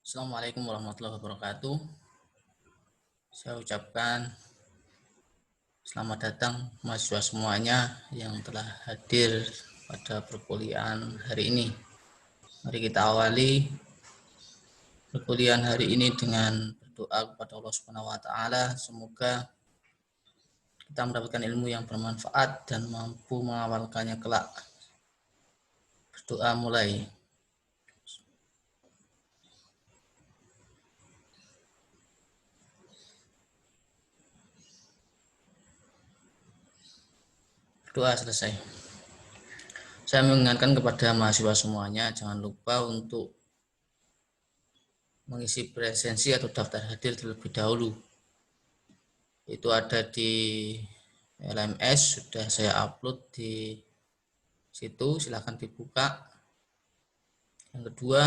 Assalamualaikum warahmatullahi wabarakatuh. Saya ucapkan selamat datang mahasiswa semuanya yang telah hadir pada perkuliahan hari ini. Mari kita awali perkuliahan hari ini dengan berdoa kepada Allah Subhanahu wa taala. Semoga kita mendapatkan ilmu yang bermanfaat dan mampu mengamalkannya kelak. Berdoa mulai. Doa selesai. Saya mengingatkan kepada mahasiswa semuanya, jangan lupa untuk mengisi presensi atau daftar hadir terlebih dahulu. Itu ada di LMS, sudah saya upload di situ, silahkan dibuka. Yang kedua,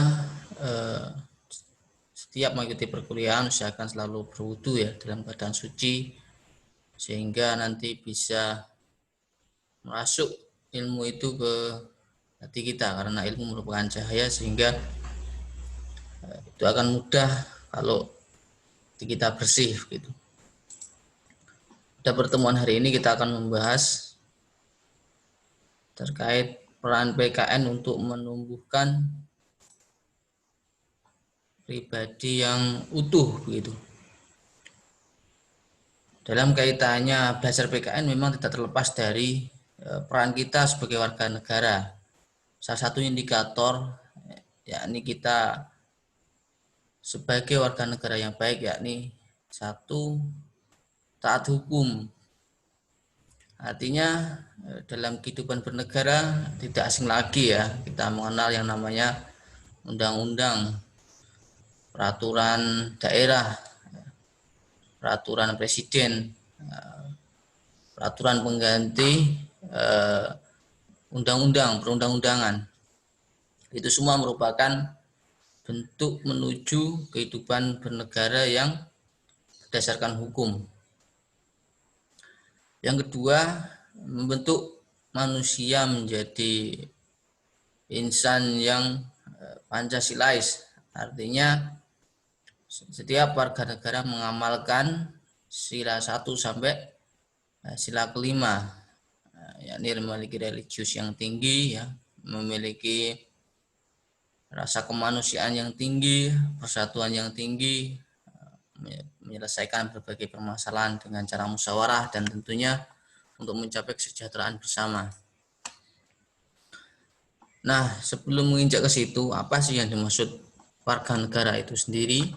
setiap mengikuti perkuliahan usahakan selalu berwudu ya dalam keadaan suci, sehingga nanti bisa masuk ilmu itu ke hati kita, karena ilmu merupakan cahaya, sehingga itu akan mudah kalau hati kita bersih gitu. Pada pertemuan hari ini kita akan membahas terkait peran PKN untuk menumbuhkan pribadi yang utuh begitu. Dalam kaitannya belajar PKN memang tidak terlepas dari peran kita sebagai warga negara. Salah satu indikator yakni kita sebagai warga negara yang baik, yakni satu, taat hukum. Artinya dalam kehidupan bernegara tidak asing lagi ya kita mengenal yang namanya undang-undang, peraturan daerah, peraturan presiden, peraturan pengganti undang-undang, perundang-undangan. Itu semua merupakan bentuk menuju kehidupan bernegara yang berdasarkan hukum. Yang kedua, membentuk manusia menjadi insan yang Pancasilais. Artinya setiap warga negara mengamalkan sila 1 sampai sila kelima, yakni memiliki religius yang tinggi ya, memiliki rasa kemanusiaan yang tinggi, persatuan yang tinggi, menyelesaikan berbagai permasalahan dengan cara musyawarah, dan tentunya untuk mencapai kesejahteraan bersama. Nah, sebelum menginjak ke situ, apa sih yang dimaksud warga negara itu sendiri?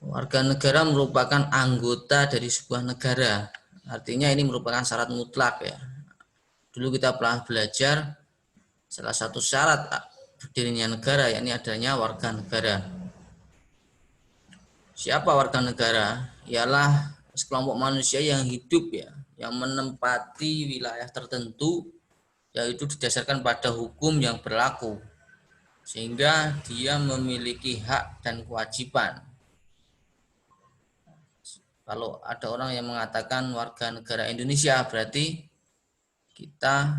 Warga negara merupakan anggota dari sebuah negara. Artinya ini merupakan syarat mutlak ya. Dulu kita pernah belajar salah satu syarat berdirinya negara yakni adanya warga negara. Siapa warga negara? Ialah sekelompok manusia yang hidup ya, yang menempati wilayah tertentu, yaitu didasarkan pada hukum yang berlaku, sehingga dia memiliki hak dan kewajiban. Kalau ada orang yang mengatakan warga negara Indonesia, berarti kita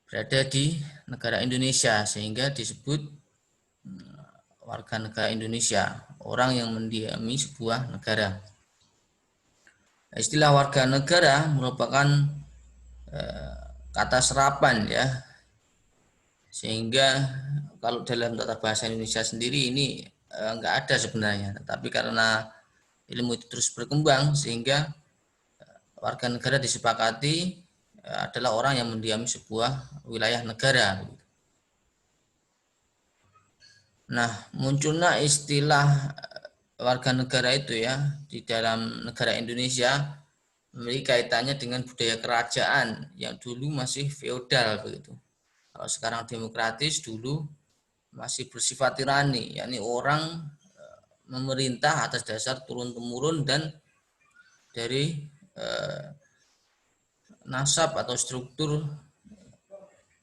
berada di negara Indonesia, sehingga disebut warga negara Indonesia, orang yang mendiami sebuah negara. Istilah warga negara merupakan kata serapan ya, sehingga kalau dalam tata bahasa Indonesia sendiri ini enggak ada sebenarnya, tetapi karena ilmu itu terus berkembang sehingga warga negara disepakati adalah orang yang mendiami sebuah wilayah negara. Nah, munculnya istilah warga negara itu ya di dalam negara Indonesia memiliki kaitannya dengan budaya kerajaan yang dulu masih feodal begitu. Kalau sekarang demokratis, dulu masih bersifat tirani, yakni orang memerintah atas dasar turun-temurun dan dari nasab atau struktur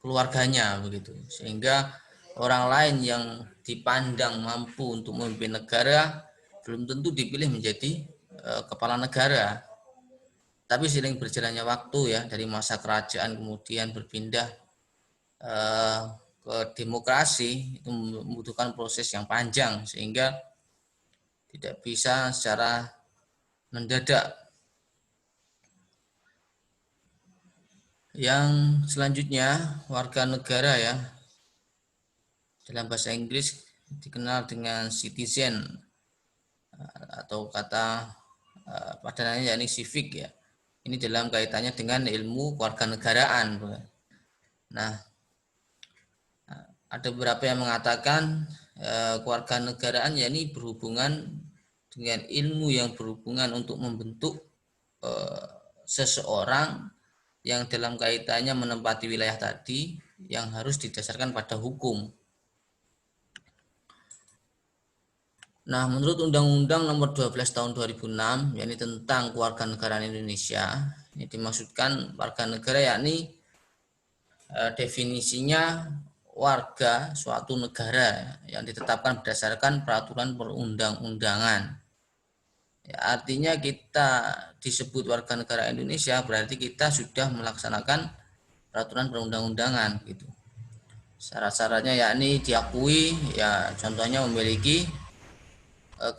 keluarganya begitu, sehingga orang lain yang dipandang mampu untuk memimpin negara belum tentu dipilih menjadi kepala negara. Tapi seiring berjalannya waktu ya, dari masa kerajaan kemudian berpindah ke demokrasi itu membutuhkan proses yang panjang sehingga tidak bisa secara mendadak. Yang selanjutnya warga negara ya, dalam bahasa Inggris dikenal dengan citizen atau kata padanannya yakni civic ya. Ini dalam kaitannya dengan ilmu kewarganegaraan. Nah, ada beberapa yang mengatakan kewarganegaraan yakni berhubungan dengan ilmu yang berhubungan untuk membentuk seseorang yang dalam kaitannya menempati wilayah tadi yang harus didasarkan pada hukum. Nah, menurut Undang-Undang Nomor 12 Tahun 2006, yakni tentang Kewarganegaraan Indonesia, ini dimaksudkan warga negara yakni definisinya warga suatu negara yang ditetapkan berdasarkan peraturan perundang-undangan. Ya, artinya kita disebut warga negara Indonesia berarti kita sudah melaksanakan peraturan perundang-undangan gitu. Syarat-syaratnya yakni diakui ya, contohnya memiliki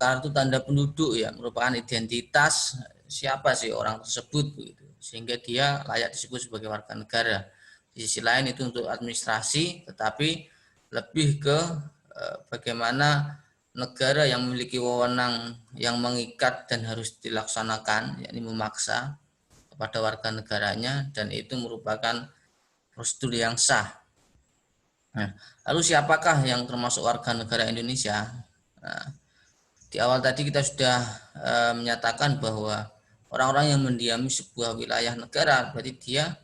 kartu tanda penduduk ya, merupakan identitas siapa sih orang tersebut gitu, sehingga dia layak disebut sebagai warga negara. Di sisi lain itu untuk administrasi, tetapi lebih ke bagaimana negara yang memiliki wewenang yang mengikat dan harus dilaksanakan, yakni memaksa kepada warga negaranya, dan itu merupakan prosedur yang sah. Nah, lalu siapakah yang termasuk warga negara Indonesia? Nah, di awal tadi kita sudah menyatakan bahwa orang-orang yang mendiami sebuah wilayah negara berarti dia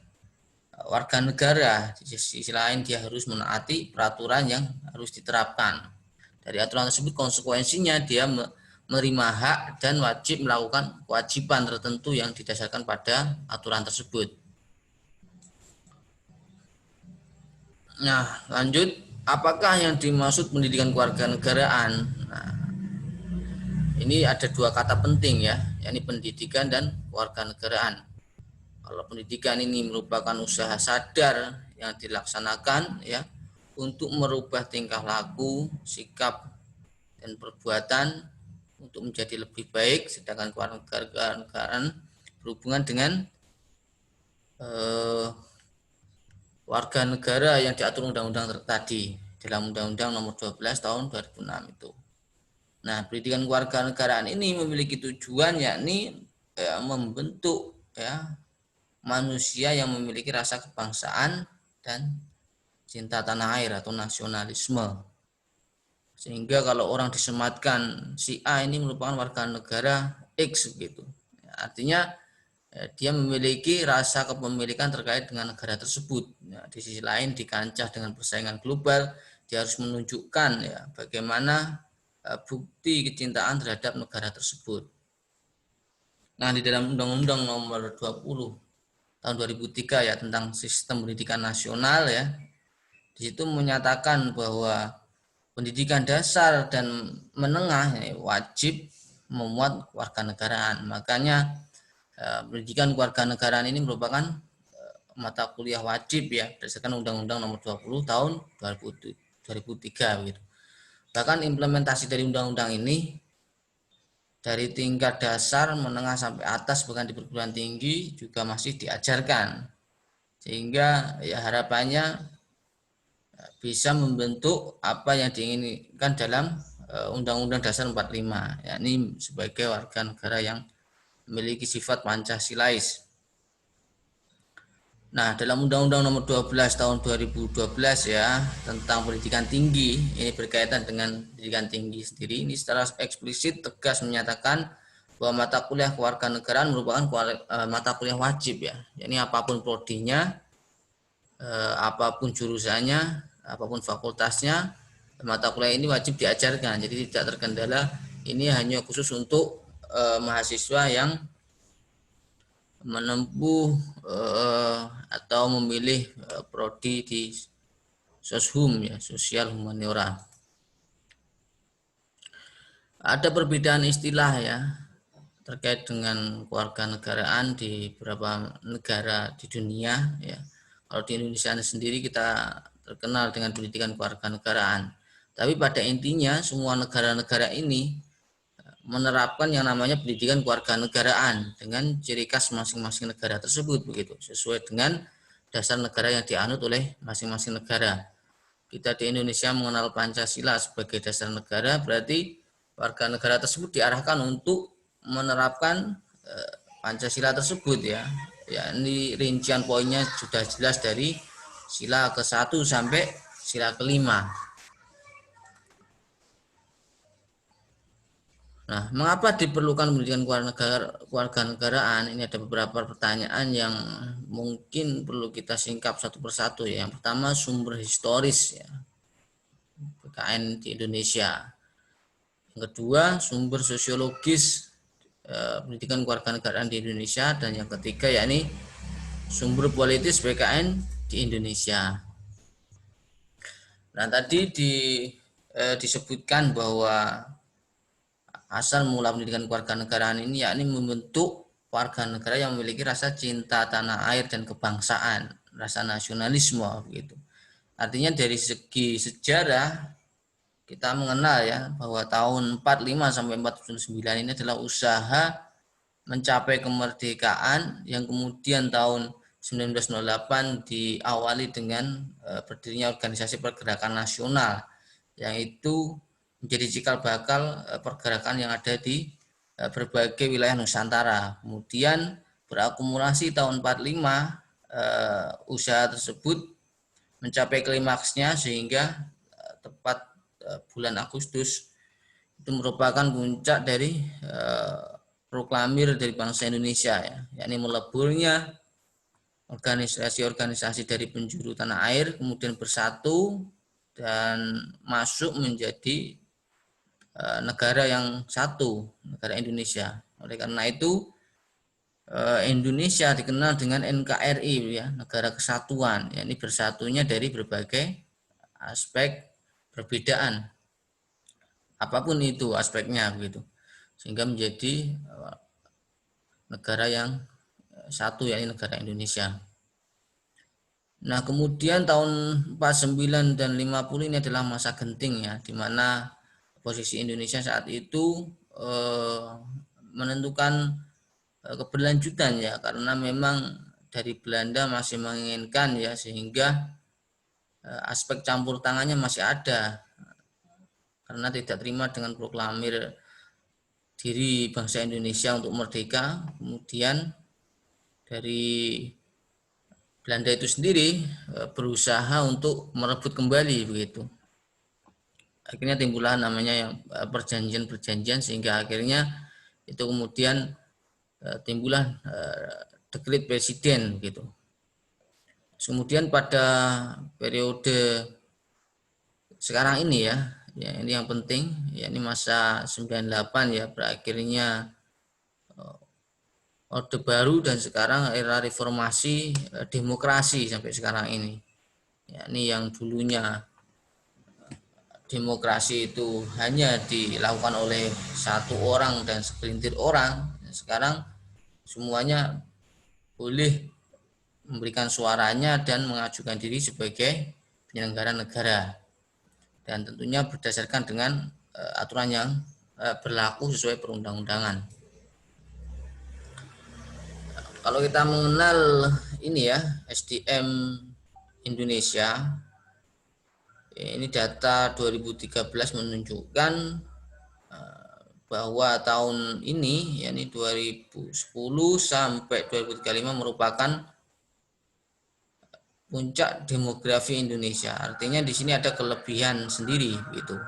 warga negara. Di sisi lain dia harus menaati peraturan yang harus diterapkan. Dari aturan tersebut konsekuensinya dia menerima hak dan wajib melakukan kewajiban tertentu yang didasarkan pada aturan tersebut. Nah, lanjut, apakah yang dimaksud pendidikan kewarganegaraan? Nah, ini ada dua kata penting ya, yakni pendidikan dan kewarganegaraan. Kalau pendidikan ini merupakan usaha sadar yang dilaksanakan ya untuk merubah tingkah laku, sikap dan perbuatan untuk menjadi lebih baik, sedangkan kewarganegaraan berhubungan dengan warga negara yang diatur undang-undang tadi dalam Undang-Undang Nomor 12 Tahun 2006 itu. Nah, pendidikan kewarganegaraan ini memiliki tujuan yakni membentuk ya manusia yang memiliki rasa kebangsaan dan cinta tanah air atau nasionalisme. Sehingga kalau orang disematkan si A ini merupakan warga negara X gitu. Artinya dia memiliki rasa kepemilikan terkait dengan negara tersebut. Nah, di sisi lain di kancah dengan persaingan global, dia harus menunjukkan ya bagaimana bukti kecintaan terhadap negara tersebut. Nah, di dalam Undang-Undang Nomor 20 Tahun 2003 ya tentang sistem pendidikan nasional ya, di situ menyatakan bahwa pendidikan dasar dan menengah ya, wajib memuat kewarganegaraan. Makanya pendidikan kewarganegaraan ini merupakan mata kuliah wajib ya berdasarkan Undang-Undang Nomor 20 Tahun 2003 gitu. Bahkan implementasi dari undang-undang ini dari tingkat dasar, menengah sampai atas bahkan di perguruan tinggi juga masih diajarkan. Sehingga ya harapannya bisa membentuk apa yang diinginkan dalam Undang-Undang Dasar 45, yakni sebagai warga negara yang memiliki sifat Pancasilais. Nah, dalam Undang-Undang Nomor 12 Tahun 2012 ya tentang pendidikan tinggi, ini berkaitan dengan pendidikan tinggi sendiri, ini secara eksplisit tegas menyatakan bahwa mata kuliah kewarganegaraan merupakan mata kuliah wajib ya. Yakni apapun prodinya, apapun jurusannya, apapun fakultasnya, mata kuliah ini wajib diajarkan. Jadi tidak terkendala ini hanya khusus untuk mahasiswa yang menempuh atau memilih prodi di soshum ya, sosial humaniora. Ada perbedaan istilah ya terkait dengan kewarganegaraan di beberapa negara di dunia ya. Kalau di Indonesia sendiri kita terkenal dengan pendidikan kewarganegaraan. Tapi pada intinya semua negara-negara ini menerapkan yang namanya pendidikan kewarganegaraan dengan ciri khas masing-masing negara tersebut begitu, sesuai dengan dasar negara yang dianut oleh masing-masing negara. Kita di Indonesia mengenal Pancasila sebagai dasar negara, berarti warga negara tersebut diarahkan untuk menerapkan Pancasila tersebut ya. Ya, ini rincian poinnya sudah jelas dari sila ke-1 sampai sila ke-5. Nah, mengapa diperlukan pendidikan kewarganegaraan? Ini ada beberapa pertanyaan yang mungkin perlu kita singkap satu persatu ya. Yang pertama, sumber historis ya, PKN di Indonesia. Yang kedua, sumber sosiologis pendidikan kewarganegaraan di Indonesia. Dan yang ketiga, yakni sumber politis PKN di Indonesia. Nah, tadi disebutkan bahwa asal mula pendidikan kewarganegaraan ini yakni membentuk warga negara yang memiliki rasa cinta tanah air dan kebangsaan, rasa nasionalisme begitu. Artinya dari segi sejarah kita mengenal ya bahwa tahun 45 sampai 49 ini adalah usaha mencapai kemerdekaan yang kemudian tahun 1908 diawali dengan berdirinya organisasi pergerakan nasional yang itu menjadi cikal bakal pergerakan yang ada di berbagai wilayah Nusantara. Kemudian berakumulasi tahun 45 usaha tersebut mencapai klimaksnya sehingga tepat bulan Agustus itu merupakan puncak dari proklamir dari bangsa Indonesia ya, yakni meleburnya organisasi-organisasi dari penjuru tanah air kemudian bersatu dan masuk menjadi negara yang satu, negara Indonesia. Oleh karena itu Indonesia dikenal dengan NKRI ya, negara kesatuan. Ya, ini bersatunya dari berbagai aspek perbedaan. Apapun itu aspeknya begitu. Sehingga menjadi negara yang satu yakni negara Indonesia. Nah, kemudian tahun 49 dan 50 ini adalah masa genting ya, di mana posisi Indonesia saat itu menentukan keberlanjutan ya, karena memang dari Belanda masih menginginkan ya, sehingga aspek campur tangannya masih ada karena tidak terima dengan proklamir diri bangsa Indonesia untuk merdeka. Kemudian dari Belanda itu sendiri berusaha untuk merebut kembali begitu. Akhirnya timbullah namanya yang perjanjian-perjanjian sehingga akhirnya itu kemudian timbullah dekret presiden gitu. Kemudian pada periode sekarang ini ya ini yang penting ya, ini masa 98 ya, berakhirnya Orde Baru dan sekarang era reformasi demokrasi sampai sekarang ini. Ya, ini yang dulunya demokrasi itu hanya dilakukan oleh satu orang dan segelintir orang, sekarang semuanya boleh memberikan suaranya dan mengajukan diri sebagai penyelenggara negara. Dan tentunya berdasarkan dengan aturan yang berlaku sesuai perundang-undangan. Kalau kita mengenal ini ya SDM Indonesia, ini data 2013 menunjukkan bahwa tahun ini yakni 2010 sampai 2035 merupakan puncak demografi Indonesia. Artinya di sini ada kelebihan sendiri gitu.